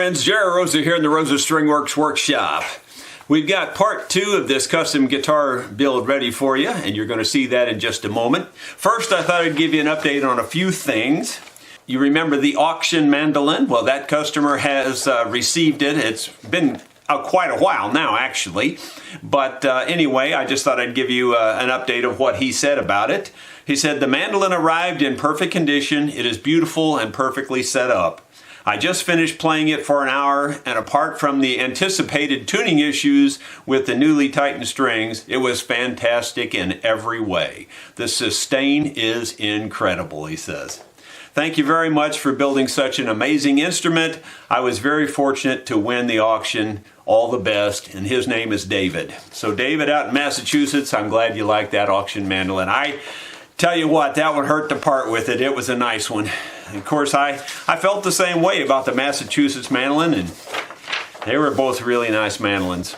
friends, Jerry Rosa here in the Rosa Stringworks Workshop. We've got part 2 of this custom guitar build ready for you, and you're going to see that in just a moment. First, I thought I'd give you an update on a few things. You remember the auction mandolin? Well, that customer has received it. It's been quite a while now, actually. But anyway, I just thought I'd give you an update of what he said about it. He said, the mandolin arrived in perfect condition. It is beautiful and perfectly set up. I just finished playing it for an hour, and apart from the anticipated tuning issues with the newly tightened strings, it was fantastic in every way. The sustain is incredible, he says. Thank you very much for building such an amazing instrument. I was very fortunate to win the auction. All the best, and his name is David. So David out in Massachusetts, I'm glad you like that auction mandolin. I tell you what, that would hurt to part with it. It was a nice one. Of course, I felt the same way about the Massachusetts mandolin, and they were both really nice mandolins.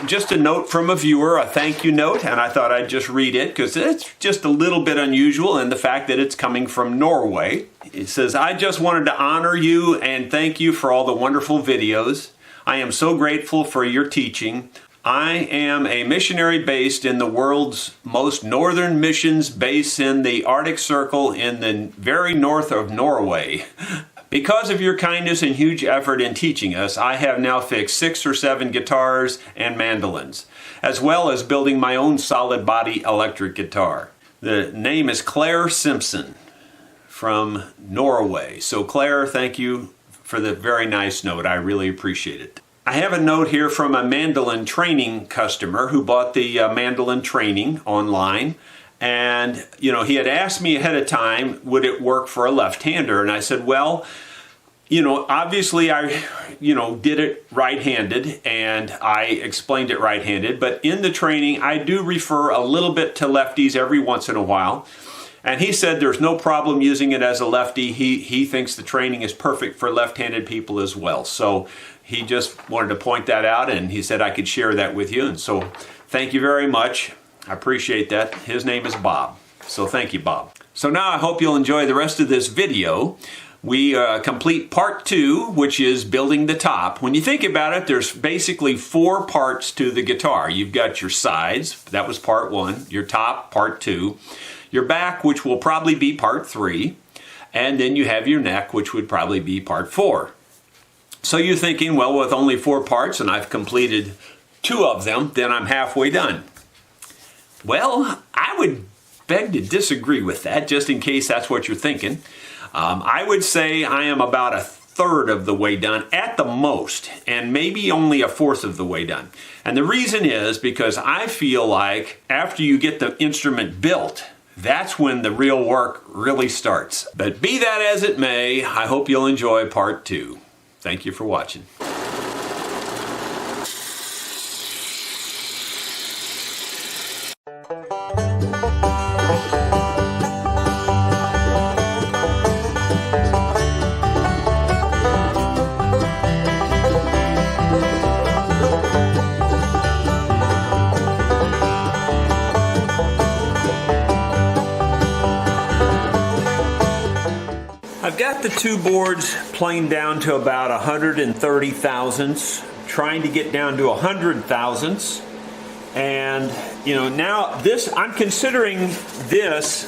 Just a note from a viewer, a thank you note, and I thought I'd just read it because it's just a little bit unusual in the fact that it's coming from Norway. It says, I just wanted to honor you and thank you for all the wonderful videos. I am so grateful for your teaching. I am a missionary based in the world's most northern missions base in the Arctic Circle in the very north of Norway. Because of your kindness and huge effort in teaching us, I have now fixed 6 or 7 guitars and mandolins, as well as building my own solid body electric guitar. The name is Claire Simpson from Norway. So Claire, thank you for the very nice note. I really appreciate it. I have a note here from a mandolin training customer who bought the mandolin training online. And, you know, he had asked me ahead of time, would it work for a left-hander? And I said, well, you know, obviously I, did it right-handed and I explained it right-handed. But in the training, I do refer a little bit to lefties every once in a while. And he said there's no problem using it as a lefty. He thinks the training is perfect for left-handed people as well. So he just wanted to point that out, and he said I could share that with you. And so thank you very much. I appreciate that. His name is Bob. So thank you, Bob. So now I hope you'll enjoy the rest of this video. We complete part 2, which is building the top. When you think about it, there's basically 4 parts to the guitar. You've got your sides, that was part 1, your top, part 2, your back, which will probably be part 3, and then you have your neck, which would probably be part 4. So you're thinking, well, with only 4 parts and I've completed 2 of them, then I'm halfway done. Well, I would beg to disagree with that, just in case that's what you're thinking. I would say I am about 1/3 of the way done at the most, and maybe only 1/4 of the way done. And the reason is because I feel like after you get the instrument built, that's when the real work really starts. But be that as it may, I hope you'll enjoy part 2. Thank you for watching. I've got the 2 boards planed down to about 130 thousandths, trying to get down to 100 thousandths. And, now this, I'm considering this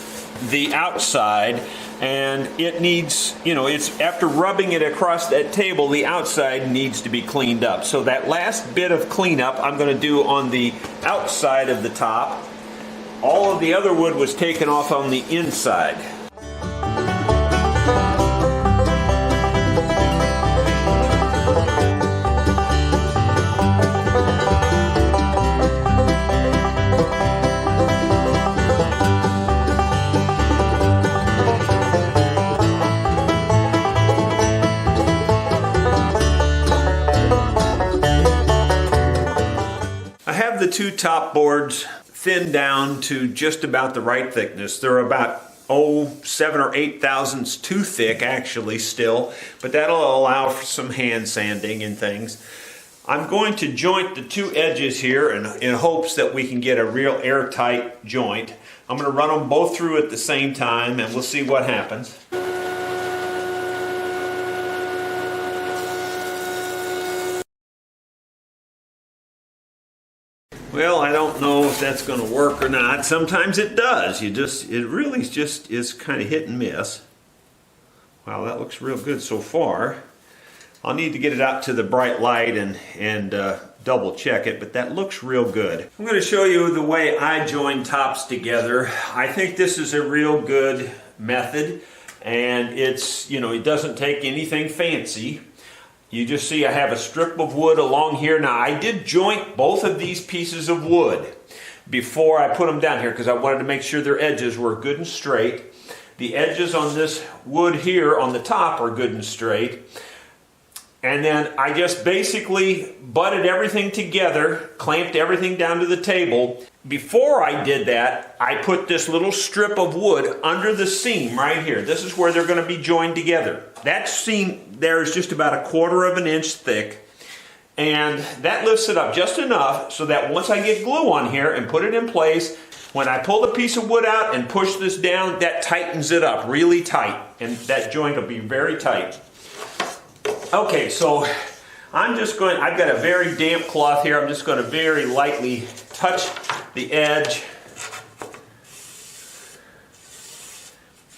the outside, and it needs, it's after rubbing it across that table, the outside needs to be cleaned up. So that last bit of cleanup I'm going to do on the outside of the top. All of the other wood was taken off on the inside. The 2 top boards thinned down to just about the right thickness. They're about 7 or 8 thousandths too thick actually still, but that'll allow for some hand sanding and things. I'm going to joint the 2 edges here in hopes that we can get a real airtight joint. I'm going to run them both through at the same time and we'll see what happens. Well, I don't know if that's going to work or not. Sometimes it does. It really just is kind of hit and miss. Wow, that looks real good so far. I'll need to get it out to the bright light and double check it, but that looks real good. I'm going to show you the way I join tops together. I think this is a real good method, and it's, you know, it doesn't take anything fancy. You just see I have a strip of wood along here. Now I did joint both of these pieces of wood before I put them down here because I wanted to make sure their edges were good and straight. The edges on this wood here on the top are good and straight. And then I just basically butted everything together, clamped everything down to the table. Before I did that, I put this little strip of wood under the seam right here. This is where they're going to be joined together. That seam there is just about 1/4 of an inch thick. And that lifts it up just enough so that once I get glue on here and put it in place, when I pull the piece of wood out and push this down, that tightens it up really tight. And that joint will be very tight. Okay, so I've got a very damp cloth here. I'm just going to very lightly touch the edge.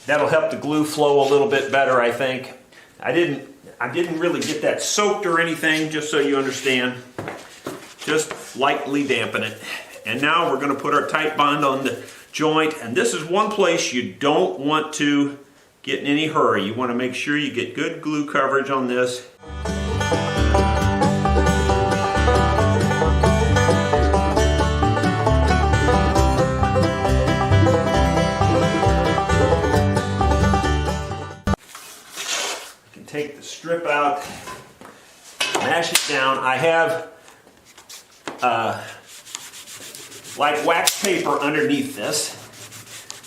That'll help the glue flow a little bit better, I think. I didn't really get that soaked or anything, just so you understand. Just lightly dampen it. And now we're going to put our tight bond on the joint. And this is one place you don't want to get in any hurry. You want to make sure you get good glue coverage on this. Take the strip out, mash it down. I have like wax paper underneath this.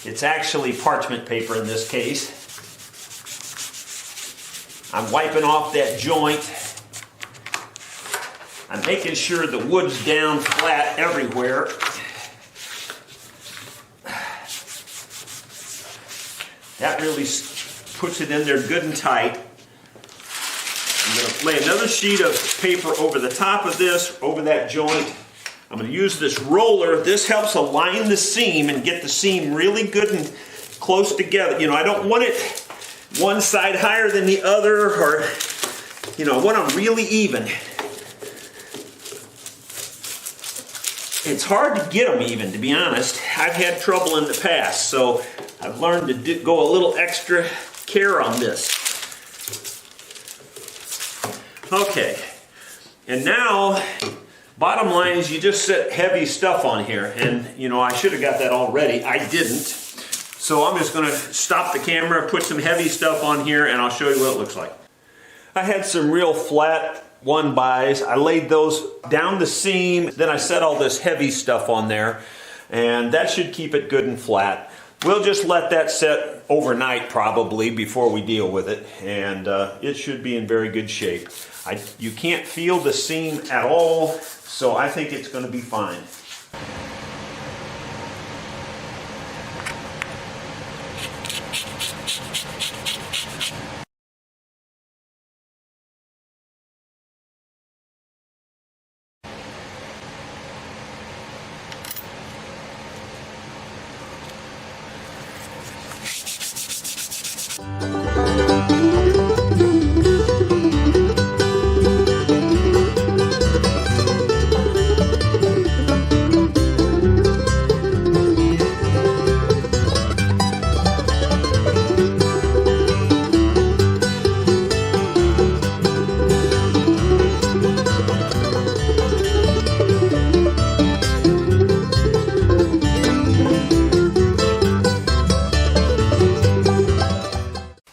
It's actually parchment paper in this case. I'm wiping off that joint. I'm making sure the wood's down flat everywhere. That really puts it in there good and tight. I'm going to lay another sheet of paper over the top of this, over that joint. I'm going to use this roller. This helps align the seam and get the seam really good and close together. You know, I don't want it one side higher than the other, or, you know, I want them really even. It's hard to get them even, to be honest. I've had trouble in the past, so I've learned to go a little extra care on this. Okay, and now, bottom line is you just set heavy stuff on here, and you know, I should have got that all ready. I didn't. So I'm just going to stop the camera, put some heavy stuff on here, and I'll show you what it looks like. I had some real flat 1-bys. I laid those down the seam, then I set all this heavy stuff on there, and that should keep it good and flat. We'll just let that set overnight probably before we deal with it, and it should be in very good shape. You can't feel the seam at all, so I think it's going to be fine.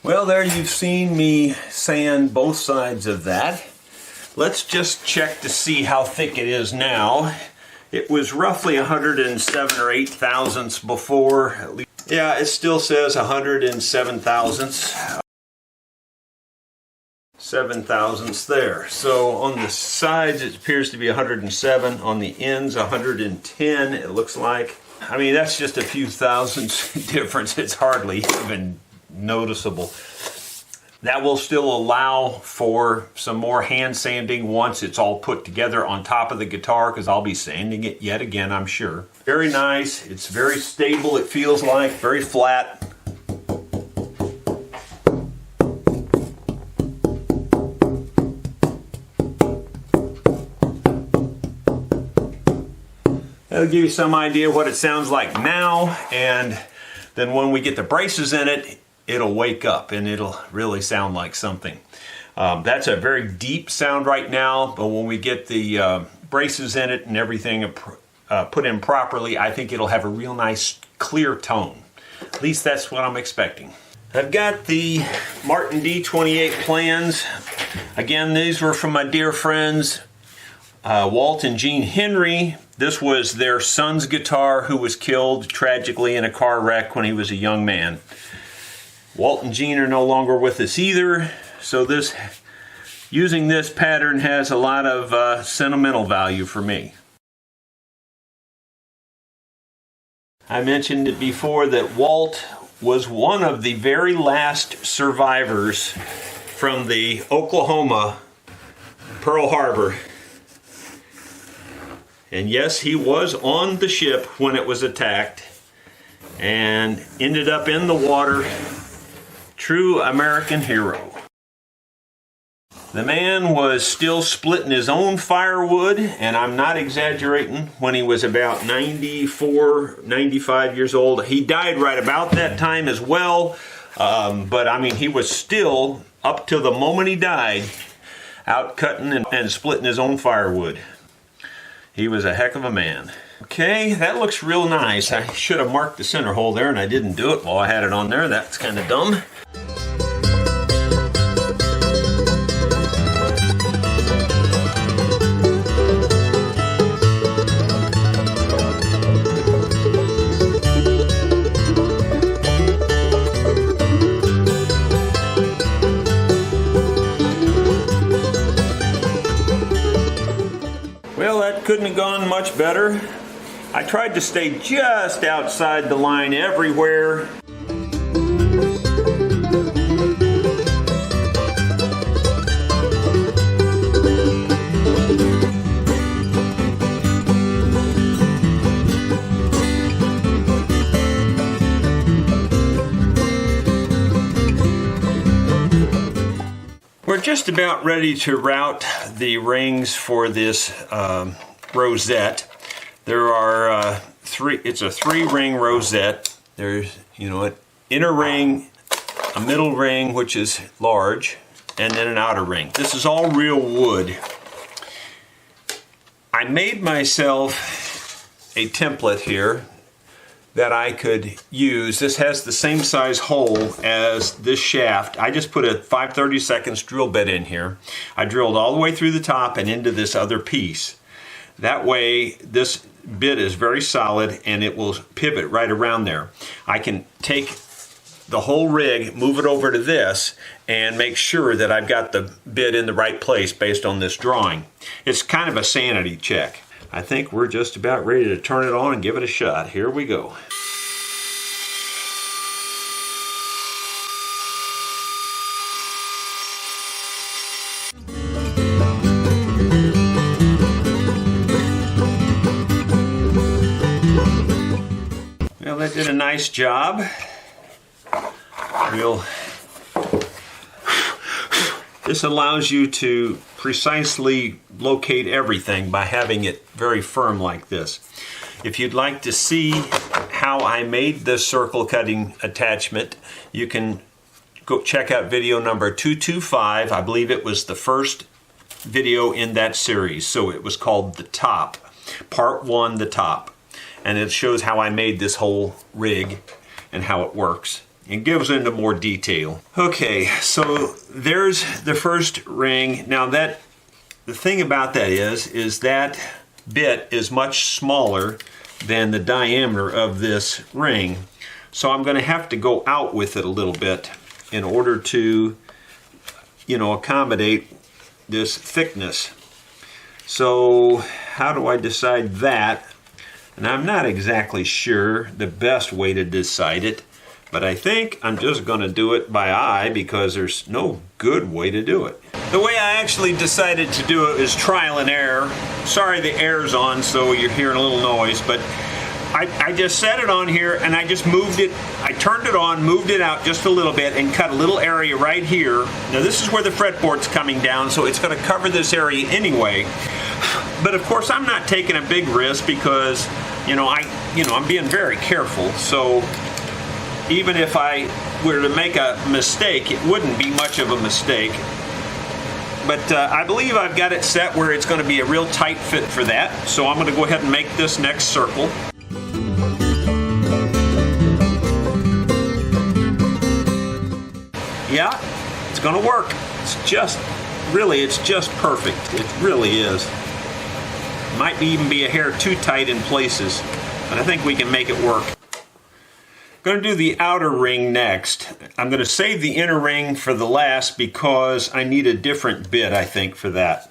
Well, there you've seen me sand both sides of that. Let's just check to see how thick it is now. It was roughly 107 or 8 thousandths before. At least. Yeah, it still says 107 thousandths. 7 thousandths there. So on the sides it appears to be 107. On the ends 110 it looks like. I mean, that's just a few thousandths difference. It's hardly even noticeable. That will still allow for some more hand sanding once it's all put together on top of the guitar, because I'll be sanding it yet again, I'm sure. Very nice. It's very stable, it feels like, very flat. That'll give you some idea what it sounds like now, and then when we get the braces in it, it'll wake up and it'll really sound like something. That's a very deep sound right now, but when we get the braces in it and everything put in properly, I think it'll have a real nice clear tone. At least that's what I'm expecting. I've got the Martin D28 plans. Again, these were from my dear friends Walt and Jean Henry. This was their son's guitar, who was killed tragically in a car wreck when he was a young man. Walt and Jean are no longer with us either, so using this pattern has a lot of sentimental value for me. I mentioned it before that Walt was one of the very last survivors from the Oklahoma Pearl Harbor. And yes, he was on the ship when it was attacked and ended up in the water. True American hero. The man was still splitting his own firewood, and I'm not exaggerating, when he was about 94, 95 years old. He died right about that time as well, but I mean, he was still, up till the moment he died, out cutting and splitting his own firewood. He was a heck of a man. Okay, that looks real nice. I should have marked the center hole there, and I didn't do it while I had it on there. That's kind of dumb. Well, that couldn't have gone much better. I tried to stay just outside the line everywhere. We're just about ready to route the rings for this rosette. There are it's a 3-ring rosette. There's, an inner ring, a middle ring, which is large, and then an outer ring. This is all real wood. I made myself a template here that I could use. This has the same size hole as this shaft. I just put a 5/32 drill bit in here. I drilled all the way through the top and into this other piece. That way this bit is very solid and it will pivot right around there. I can take the whole rig, move it over to this, and make sure that I've got the bit in the right place based on this drawing. It's kind of a sanity check. I think we're just about ready to turn it on and give it a shot. Here we go. Well, that did a nice job. This allows you to precisely locate everything by having it very firm like this. If you'd like to see how I made this circle cutting attachment, you can go check out video number 225. I believe it was the first video in that series. So it was called The Top, Part 1, The Top. And it shows how I made this whole rig and how it works. It goes into more detail. Okay, so there's the first ring. Now the thing about that is that bit is much smaller than the diameter of this ring. So I'm going to have to go out with it a little bit in order to, accommodate this thickness. So how do I decide that? And I'm not exactly sure the best way to decide it. But I think I'm just going to do it by eye because there's no good way to do it. The way I actually decided to do it is trial and error. Sorry the air's on, so you're hearing a little noise, but I just set it on here and I just moved it. I turned it on, moved it out just a little bit, and cut a little area right here. Now this is where the fretboard's coming down, so it's going to cover this area anyway. But of course I'm not taking a big risk because I'm being very careful. So even if I were to make a mistake, it wouldn't be much of a mistake. But I believe I've got it set where it's going to be a real tight fit for that. So I'm going to go ahead and make this next circle. Yeah, it's going to work. It's just perfect. It really is. Might even be a hair too tight in places, but I think we can make it work. Going to do the outer ring next. I'm going to save the inner ring for the last because I need a different bit, I think, for that.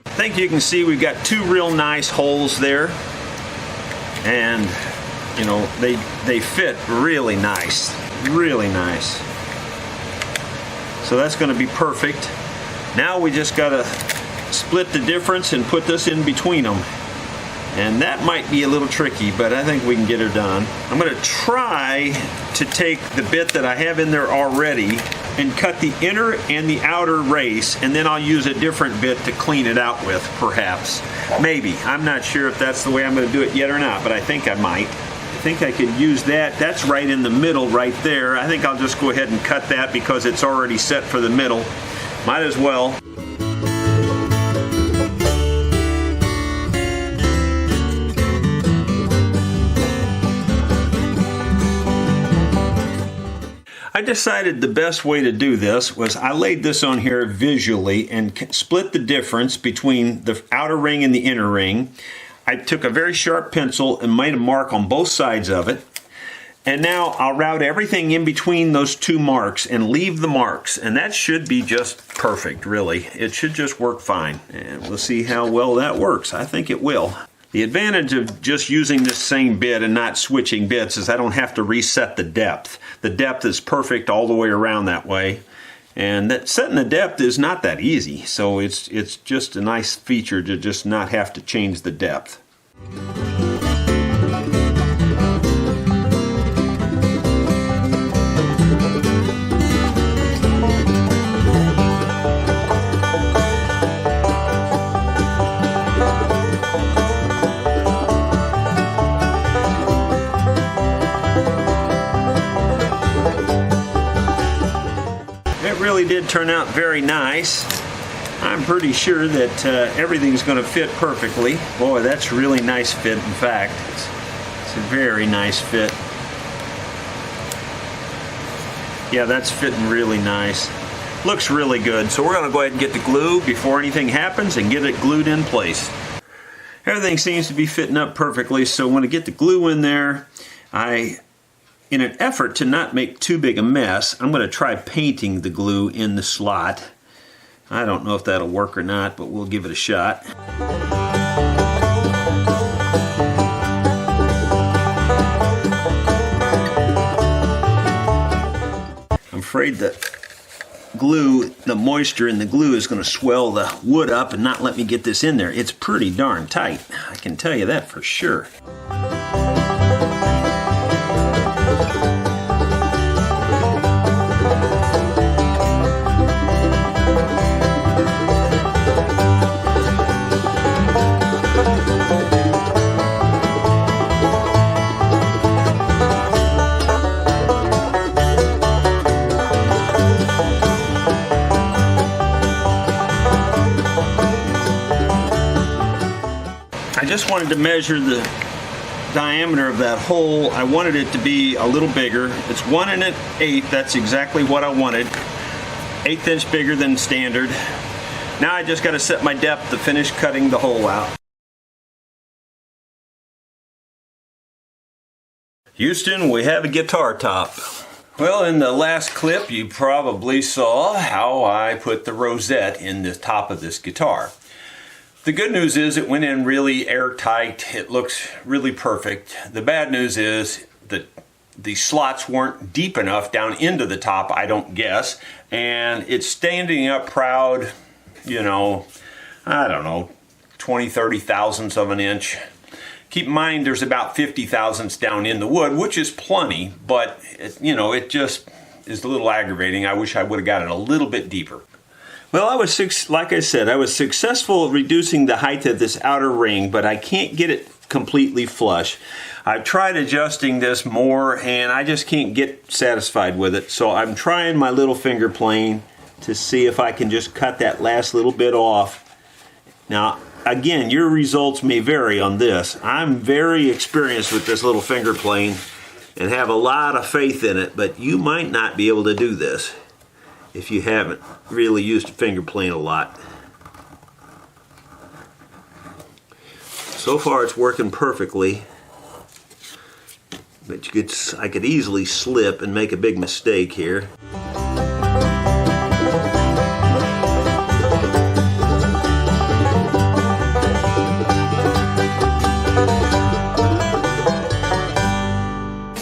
I think you can see we've got two real nice holes there, and they fit really nice, really nice. So that's going to be perfect. Now we just got to split the difference and put this in between them. And that might be a little tricky, but I think we can get her done. I'm going to try to take the bit that I have in there already and cut the inner and the outer race, and then I'll use a different bit to clean it out with, perhaps. Maybe. I'm not sure if that's the way I'm going to do it yet or not, but I think I might. I think I could use that. That's right in the middle right there. I think I'll just go ahead and cut that because it's already set for the middle. Might as well. I decided the best way to do this was I laid this on here visually and split the difference between the outer ring and the inner ring. I took a very sharp pencil and made a mark on both sides of it. And now I'll route everything in between those two marks and leave the marks. And that should be just perfect, really. It should just work fine. And we'll see how well that works. I think it will. The advantage of just using this same bit and not switching bits is I don't have to reset the depth. The depth is perfect all the way around that way. And that setting the depth is not that easy. So it's just a nice feature to just not have to change the depth. Really did turn out very nice. I'm pretty sure that everything's going to fit perfectly. Boy, that's a really nice fit. In fact, it's a very nice fit. Yeah, that's fitting really nice. Looks really good. So we're going to go ahead and get the glue before anything happens and get it glued in place. Everything seems to be fitting up perfectly, so when I get the glue in there, in an effort to not make too big a mess, I'm going to try painting the glue in the slot. I don't know if that'll work or not, but we'll give it a shot. I'm afraid that the moisture in the glue is going to swell the wood up and not let me get this in there. It's pretty darn tight. I can tell you that for sure. I just wanted to measure the diameter of that hole. I wanted it to be a little bigger. It's 1 1/8. That's exactly what I wanted. 1/8 inch bigger than standard. Now I just got to set my depth to finish cutting the hole out. Houston, we have a guitar top. Well, in the last clip you probably saw how I put the rosette in the top of this guitar. The good news is it went in really airtight. It looks really perfect. The bad news is that the slots weren't deep enough down into the top, I don't guess, and it's standing up proud, you know, I don't know, 20, 30 thousandths of an inch. Keep in mind there's about 50 thousandths down in the wood, which is plenty, but it just is a little aggravating. I wish I would have got it a little bit deeper. Well, like I said, I was successful at reducing the height of this outer ring, but I can't get it completely flush. I've tried adjusting this more and I just can't get satisfied with it. So I'm trying my little finger plane to see if I can just cut that last little bit off. Now, again, your results may vary on this. I'm very experienced with this little finger plane and have a lot of faith in it, but you might not be able to do this if you haven't really used a finger plane a lot. So far it's working perfectly, but I could easily slip and make a big mistake here.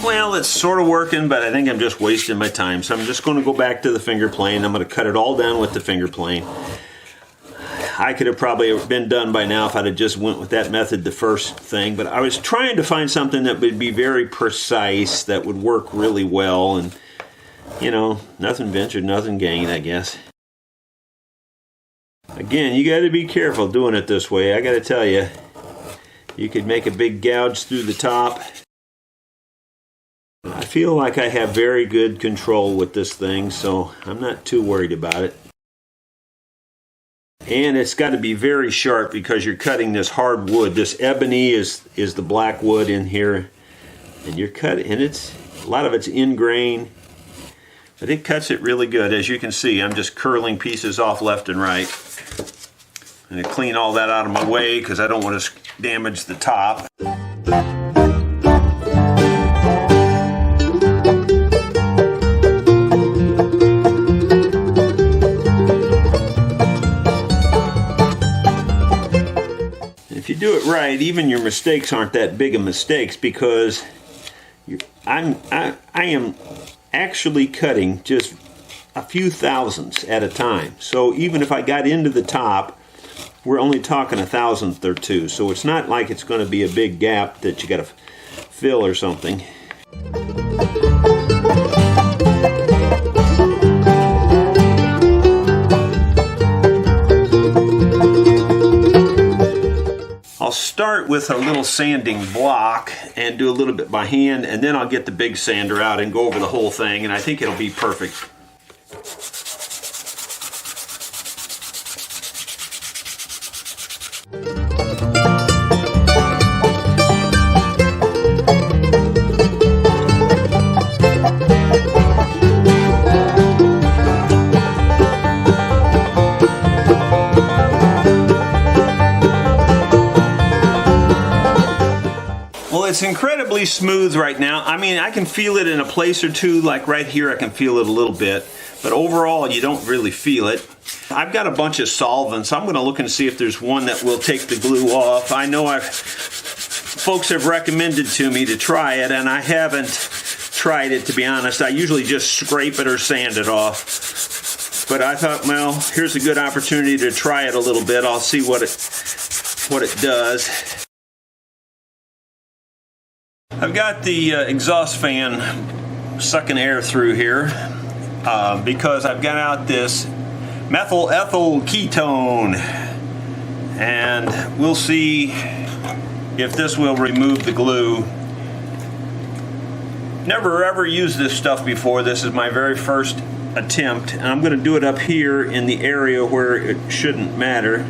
Well, it's sort of working, but I think I'm just wasting my time. So I'm just going to go back to the finger plane. I'm going to cut it all down with the finger plane. I could have probably been done by now if I'd have just went with that method the first thing, but I was trying to find something that would be very precise, that would work really well, and nothing ventured, nothing gained, I guess. Again, you got to be careful doing it this way. I got to tell you, you could make a big gouge through the top. I feel like I have very good control with this thing, so I'm not too worried about it. And it's got to be very sharp because you're cutting this hard wood. This ebony is the black wood in here, and you're cutting, and a lot of it's in grain, but it cuts it really good. As you can see, I'm just curling pieces off left and right. I'm going to clean all that out of my way because I don't want to damage the top. If you do it right, even your mistakes aren't that big of mistakes because I am actually cutting just a few thousandths at a time. So even if I got into the top, we're only talking a thousandth or two. So it's not like it's going to be a big gap that you got to fill or something. I'll start with a little sanding block and do a little bit by hand, and then I'll get the big sander out and go over the whole thing, and I think it'll be perfect. It's incredibly smooth right now. I mean, I can feel it in a place or two, like right here I can feel it a little bit, but overall you don't really feel it. I've got a bunch of solvents. I'm going to look and see if there's one that will take the glue off. I know folks have recommended to me to try it, and I haven't tried it, to be honest. I usually just scrape it or sand it off. But I thought, well, here's a good opportunity to try it a little bit. I'll see what it does. I've got the exhaust fan sucking air through here because I've got out this methyl ethyl ketone, and we'll see if this will remove the glue. Never ever used this stuff before. This is my very first attempt, and I'm going to do it up here in the area where it shouldn't matter.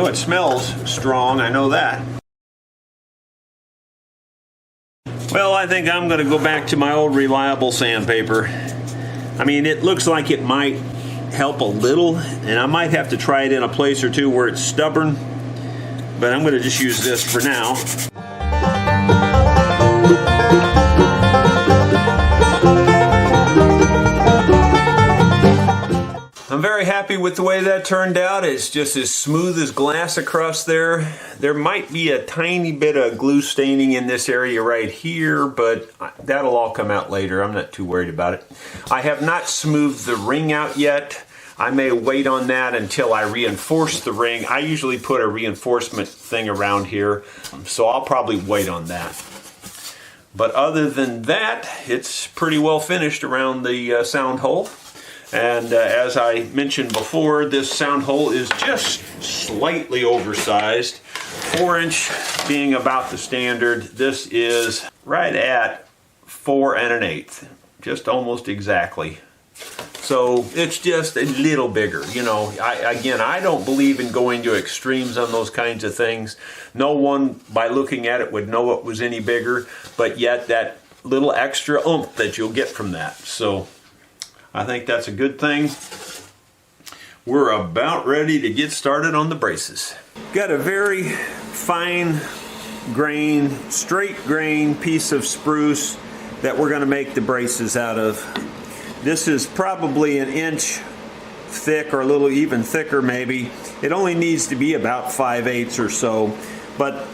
It smells strong, I know that. Well, I think I'm going to go back to my old reliable sandpaper. I mean, it looks like it might help a little, and I might have to try it in a place or two where it's stubborn, but I'm going to just use this for now. I'm very happy with the way that turned out. It's just as smooth as glass across there. There might be a tiny bit of glue staining in this area right here, but that'll all come out later. I'm not too worried about it. I have not smoothed the ring out yet. I may wait on that until I reinforce the ring. I usually put a reinforcement thing around here, so I'll probably wait on that. But other than that, it's pretty well finished around the sound hole. And as I mentioned before, this sound hole is just slightly oversized. 4-inch being about the standard. This is right at 4 1/8, just almost exactly. So it's just a little bigger. You know, I don't believe in going to extremes on those kinds of things. No one, by looking at it, would know it was any bigger, but yet that little extra oomph that you'll get from that. So I think that's a good thing. We're about ready to get started on the braces. Got a very fine grain, straight grain piece of spruce that we're going to make the braces out of. This is probably 1 inch thick, or a little even thicker maybe. It only needs to be about 5/8 or so. But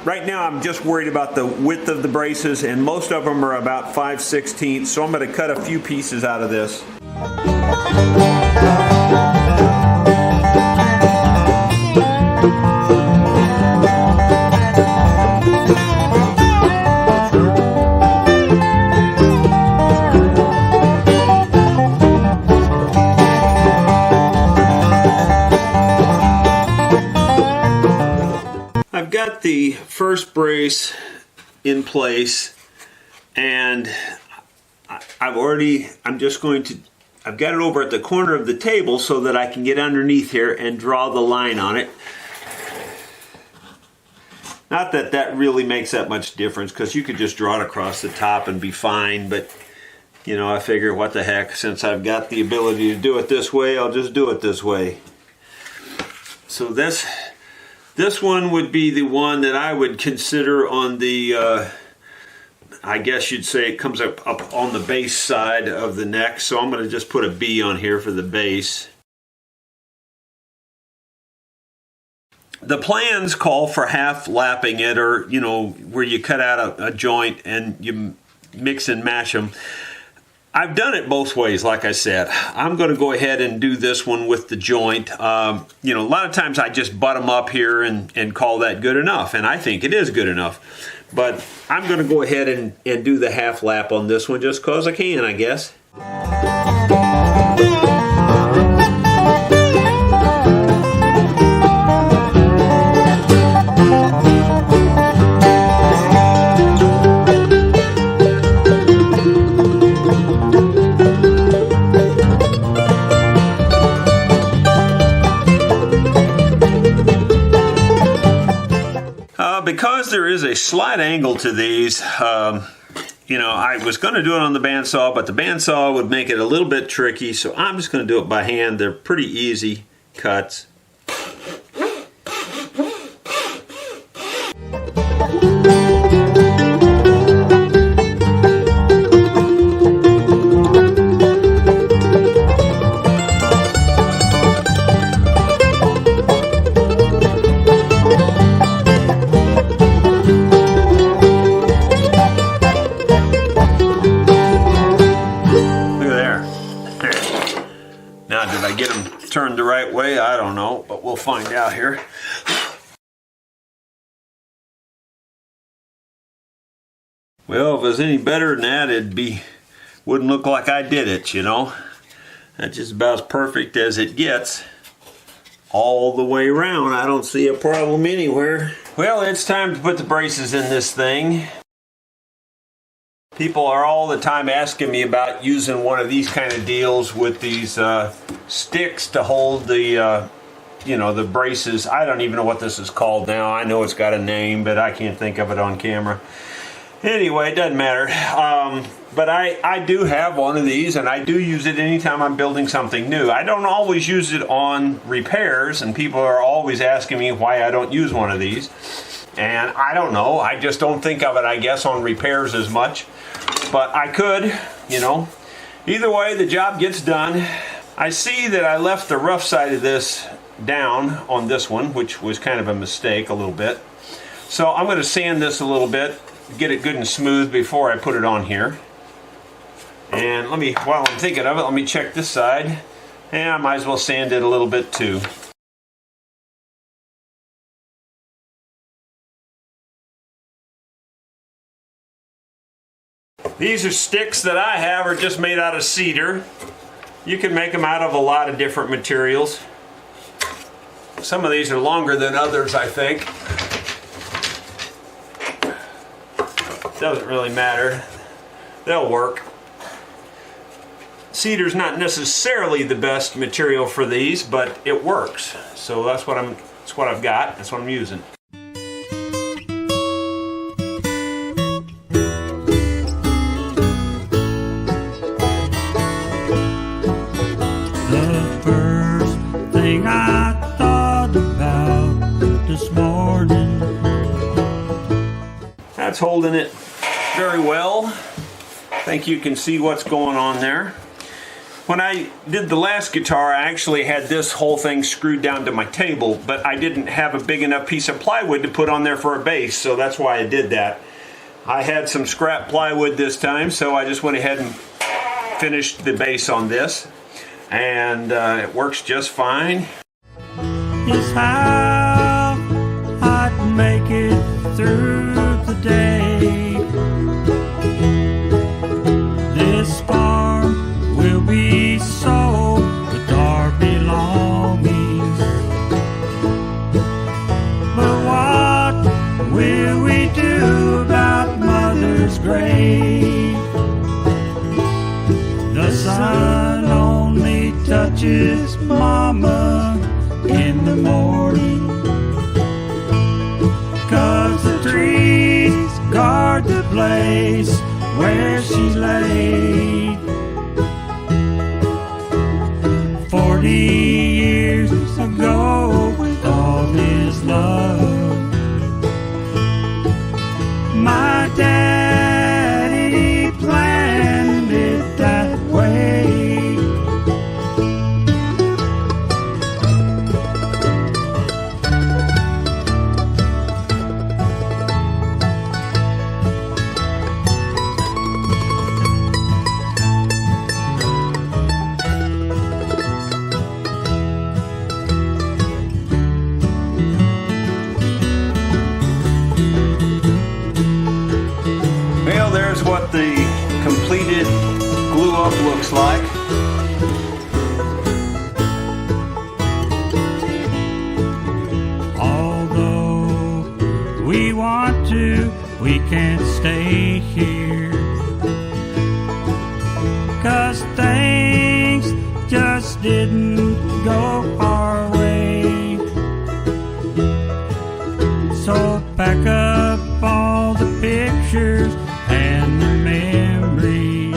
right now I'm just worried about the width of the braces, and most of them are about 5/16, so I'm going to cut a few pieces out of this. I've got the first brace in place, and I've got it over at the corner of the table so that I can get underneath here and draw the line on it. Not that that really makes that much difference, because you could just draw it across the top and be fine, but you know, I figure what the heck, since I've got the ability to do it this way, I'll just do it this way. So this one would be the one that I would consider on the, I guess you'd say it comes up on the base side of the neck. So I'm going to just put a B on here for the base. The plans call for half lapping it, or, you know, where you cut out a joint and you mix and match them. I've done it both ways, like I said. I'm going to go ahead and do this one with the joint. You know, a lot of times I just butt them up here and call that good enough, and I think it is good enough. But I'm going to go ahead and do the half lap on this one just because I can, I guess. Because there is a slight angle to these, you know, I was going to do it on the bandsaw, but the bandsaw would make it a little bit tricky, so I'm just going to do it by hand. They're pretty easy cuts. Turned the right way, I don't know, but we'll find out here. Well, if it was any better than that, wouldn't look like I did it, you know. That's just about as perfect as it gets. All the way around, I don't see a problem anywhere. Well, it's time to put the braces in this thing. People are all the time asking me about using one of these kind of deals with these sticks to hold the, you know, the braces. I don't even know what this is called now. I know it's got a name, but I can't think of it on camera. Anyway, it doesn't matter. But I do have one of these, and I do use it anytime I'm building something new. I don't always use it on repairs, and people are always asking me why I don't use one of these. And I don't know. I just don't think of it, I guess, on repairs as much. But I could, you know. Either way, the job gets done. I see that I left the rough side of this down on this one, which was kind of a mistake a little bit. So I'm going to sand this a little bit, get it good and smooth before I put it on here. And let me, while I'm thinking of it, let me check this side. And I might as well sand it a little bit too. These are sticks that I have are just made out of cedar. You can make them out of a lot of different materials. Some of these are longer than others, I think. Doesn't really matter. They'll work. Cedar's not necessarily the best material for these, but it works. So that's what I've got. That's what I'm using. The first thing I thought about this morning. That's holding it very well. I think you can see what's going on there. When I did the last guitar, I actually had this whole thing screwed down to my table, but I didn't have a big enough piece of plywood to put on there for a base, so that's why I did that. I had some scrap plywood this time, so I just went ahead and finished the base on this, and it works just fine. Is how I'd make it through the day. This farm will be sold with our belongings. But what will we do about Mother's grave? The sun only touches Mama in the morning, 'cause the trees guard the place where she's laid. 40 years ago, with all his love, my daddy planned it that way. Well, there's what the completed glue up looks like. Although we want to, we can't stay here, 'cause things just didn't go our way. So pack up all the pictures and the memories.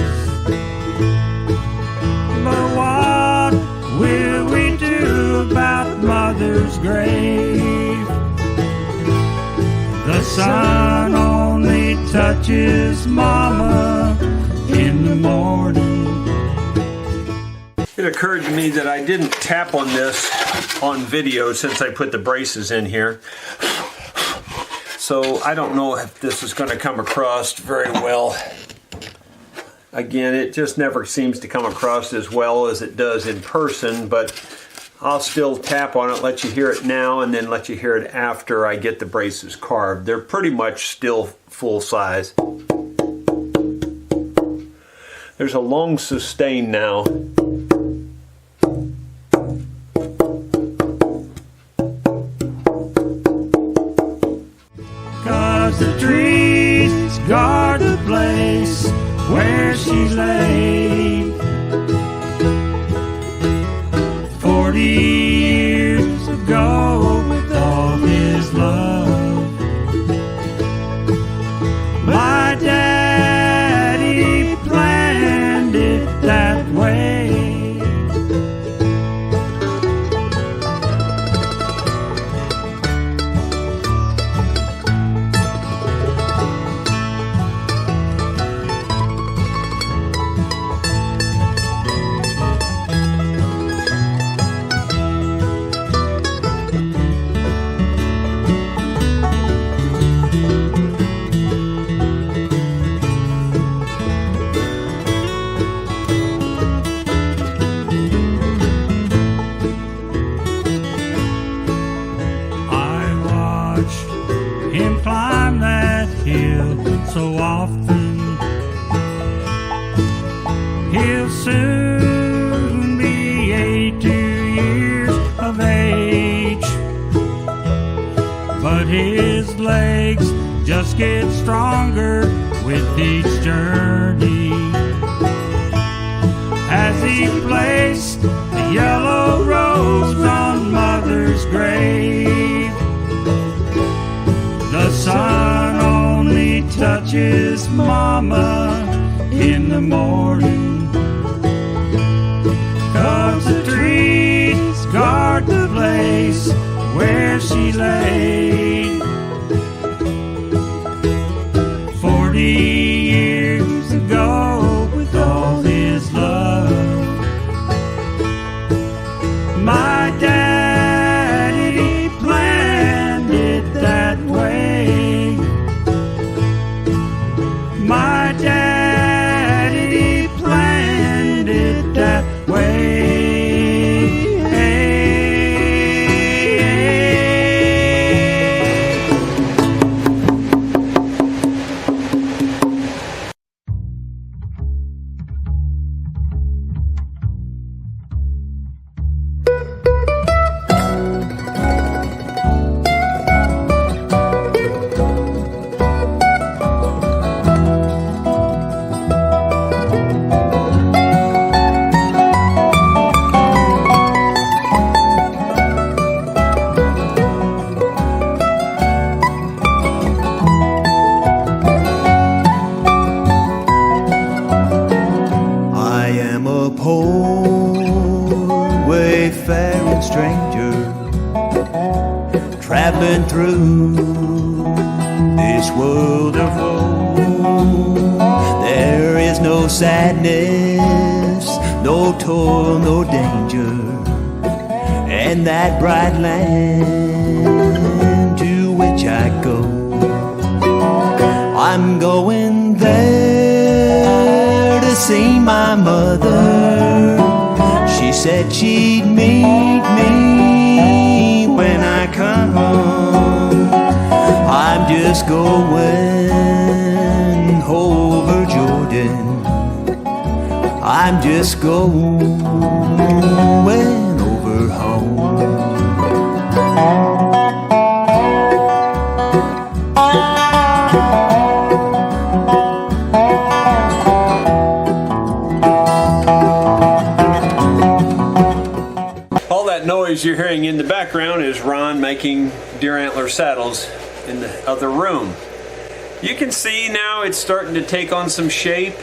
But what will we do about Mother's grave? The sun only touches Mama in the morning. It occurred to me that I didn't tap on this on video since I put the braces in here. So I don't know if this is going to come across very well. Again, it just never seems to come across as well as it does in person, but I'll still tap on it, let you hear it now, and then let you hear it after I get the braces carved. They're pretty much still full size. There's a long sustain now. The trees guard the place where she's laid. 40 years ago, with all his love, my soon be 82 years of age. But his legs just get stronger with each journey. As he placed the yellow rose on Mother's grave, the sun only touches Mama in the morning, 'cause the trees guard the place where she lay. 40 years ago, with all his love, my daddy planned it that way. My daddy planned it that way. wayfaring stranger traveling through this world of woe. There is no sadness, no toil, no danger in that bright land to which I go. I'm going there to see my mother. She said she'd meet me when I come. I'm just going over Jordan. I'm just going over home. Noise you're hearing in the background is Ron making deer antler saddles in the other room. You can see now it's starting to take on some shape.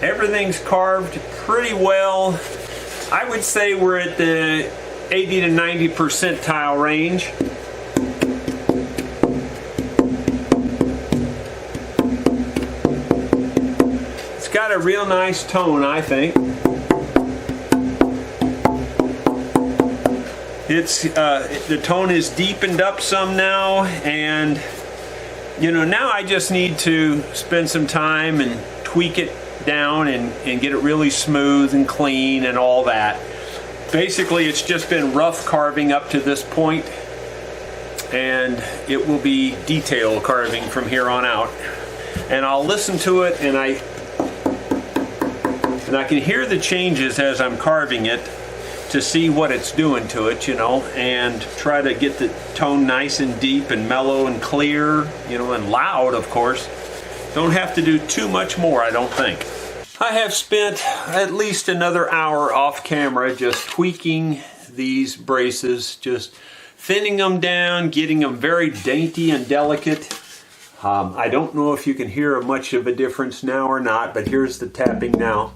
Everything's carved pretty well. I would say we're at the 80 to 90 percentile range. It's got a real nice tone, I think. It's the tone is deepened up some now, and you know, now I just need to spend some time and tweak it down and get it really smooth and clean and all that. Basically, it's just been rough carving up to this point, and it will be detail carving from here on out. And I'll listen to it, and I can hear the changes as I'm carving it, to see what it's doing to it, you know, and try to get the tone nice and deep and mellow and clear, you know, and loud, of course. Don't have to do too much more, I don't think. I have spent at least another hour off camera just tweaking these braces, just thinning them down, getting them very dainty and delicate. I don't know if you can hear much of a difference now or not, but here's the tapping now.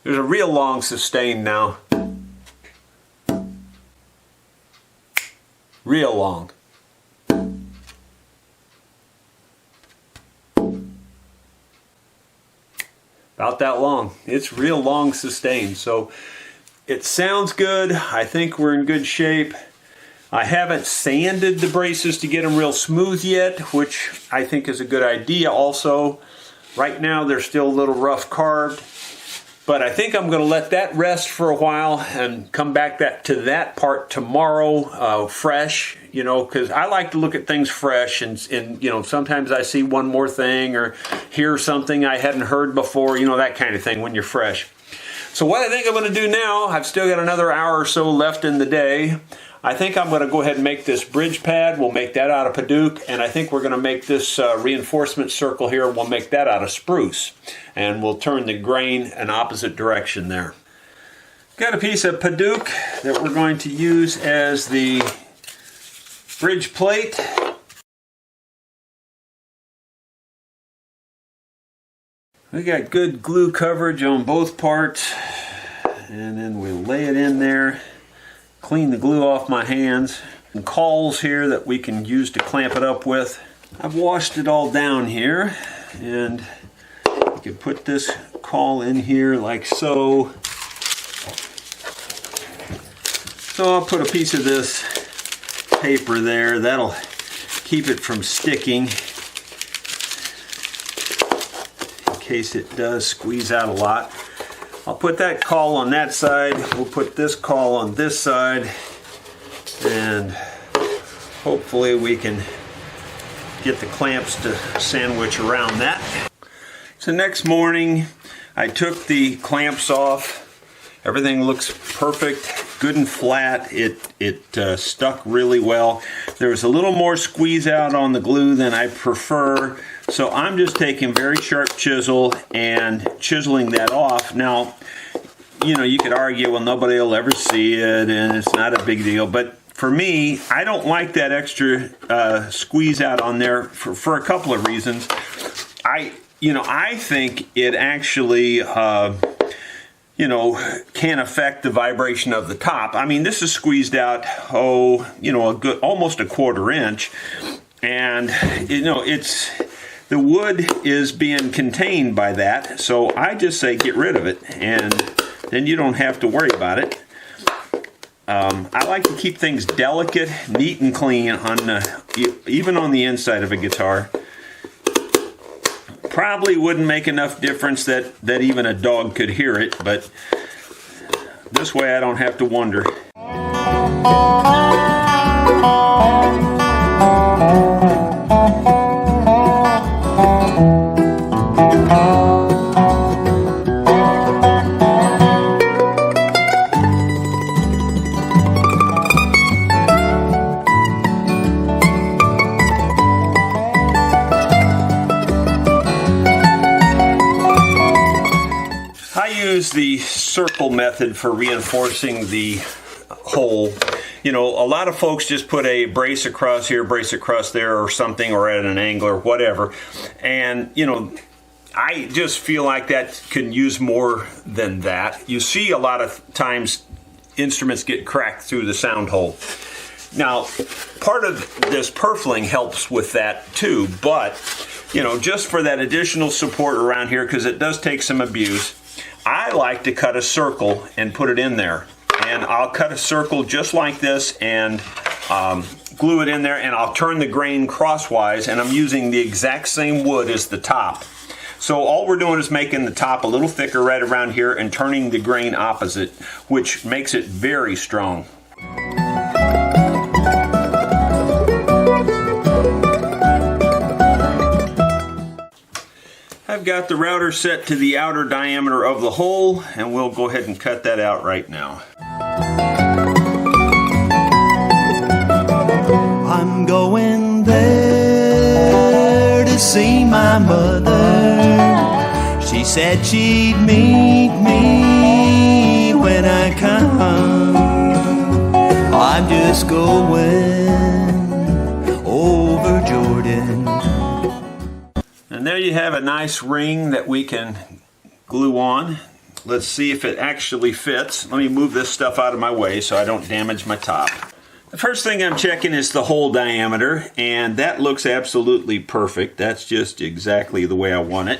There's a real long sustain now. Real long. About that long. It's real long sustain. So it sounds good. I think we're in good shape. I haven't sanded the braces to get them real smooth yet, which I think is a good idea also. Right now they're still a little rough carved. But I think I'm going to let that rest for a while and come back to that part tomorrow fresh, you know, because I like to look at things fresh, and you know, sometimes I see one more thing or hear something I hadn't heard before, you know, that kind of thing when you're fresh. So what I think I'm going to do now, I've still got another hour or so left in the day. I think I'm going to go ahead and make this bridge pad. We'll make that out of padauk, and I think we're going to make this reinforcement circle here. We'll make that out of spruce, and we'll turn the grain an opposite direction there. Got a piece of padauk that we're going to use as the bridge plate. We got good glue coverage on both parts, and then we lay it in there. Clean the glue off my hands. And cauls here that we can use to clamp it up with. I've washed it all down here, and you can put this caul in here like so. So I'll put a piece of this paper there. That'll keep it from sticking in case it does squeeze out a lot. I'll put that caul on that side, we'll put this caul on this side, and hopefully we can get the clamps to sandwich around that. So next morning I took the clamps off. Everything looks perfect, good and flat. It stuck really well. There was a little more squeeze out on the glue than I prefer, so I'm just taking very sharp chisel and chiseling that off. Now, you know, you could argue, well, nobody will ever see it and it's not a big deal, but for me, I don't like that extra squeeze out on there for a couple of reasons. I think it actually can affect the vibration of the top. I mean, this is squeezed out, almost a 1/4 inch. And, the wood is being contained by that. So I just say get rid of it, and then you don't have to worry about it. I like to keep things delicate, neat and clean, even on the inside of a guitar. Probably wouldn't make enough difference that even a dog could hear it, but this way I don't have to wonder. The circle method for reinforcing the hole. You know, a lot of folks just put a brace across here, brace across there or something, or at an angle or whatever. And, I just feel like that can use more than that. You see a lot of times instruments get cracked through the sound hole. Now, part of this purfling helps with that too, but, just for that additional support around here, because it does take some abuse, I like to cut a circle and put it in there. And I'll cut a circle just like this and glue it in there, and I'll turn the grain crosswise, and I'm using the exact same wood as the top. So all we're doing is making the top a little thicker right around here and turning the grain opposite, which makes it very strong. I've got the router set to the outer diameter of the hole, and we'll go ahead and cut that out right now. I'm going there to see my mother. She said she'd meet me when I come. I'm just going over Jordan. And there you have a nice ring that we can glue on. Let's see if it actually fits. Let me move this stuff out of my way so I don't damage my top. The first thing I'm checking is the hole diameter, and that looks absolutely perfect. That's just exactly the way I want it.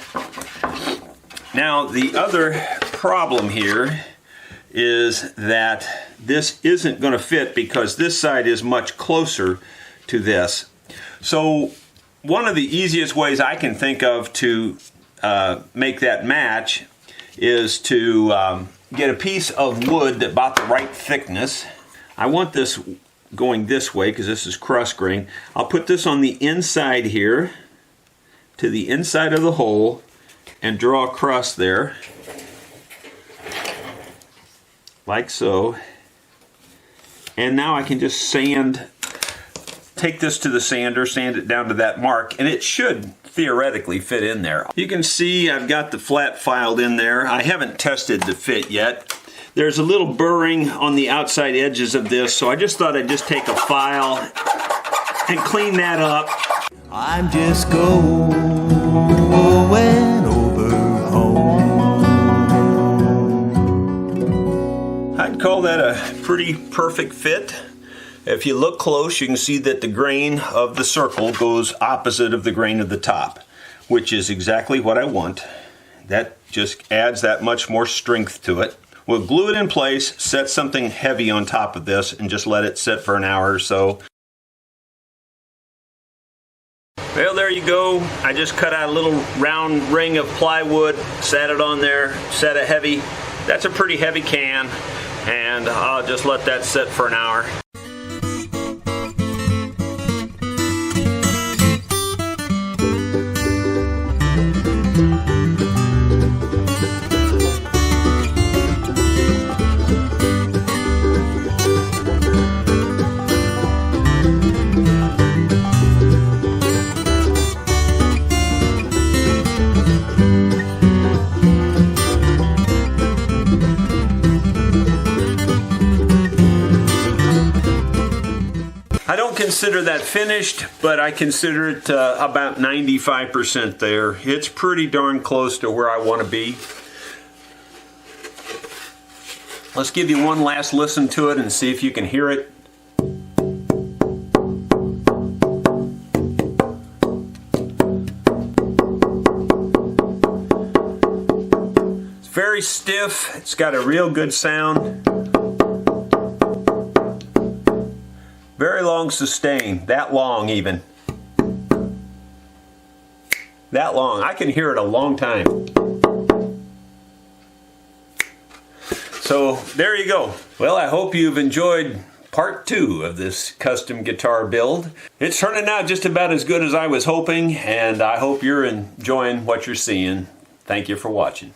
Now, the other problem here is that this isn't going to fit because this side is much closer to this. So one of the easiest ways I can think of to make that match is to get a piece of wood that about the right thickness. I want this going this way because this is cross grain. I'll put this on the inside here to the inside of the hole and draw across there like so. And now I can just take this to the sander, sand it down to that mark, and it should theoretically fit in there. You can see I've got the flat filed in there. I haven't tested the fit yet. There's a little burring on the outside edges of this, so I just thought I'd just take a file and clean that up. I'm just going over home. I'd call that a pretty perfect fit. If you look close, you can see that the grain of the circle goes opposite of the grain of the top, which is exactly what I want. That just adds that much more strength to it. We'll glue it in place, set something heavy on top of this, and just let it sit for an hour or so. Well, there you go. I just cut out a little round ring of plywood, sat it on there, set it heavy. That's a pretty heavy can, and I'll just let that sit for an hour. I don't consider that finished, but I consider it about 95% there. It's pretty darn close to where I want to be. Let's give you one last listen to it and see if you can hear it. It's very stiff. It's got a real good sound. Very long sustain, that long even. That long, I can hear it a long time. So there you go. Well, I hope you've enjoyed part 2 of this custom guitar build. It's turning out just about as good as I was hoping, and I hope you're enjoying what you're seeing. Thank you for watching.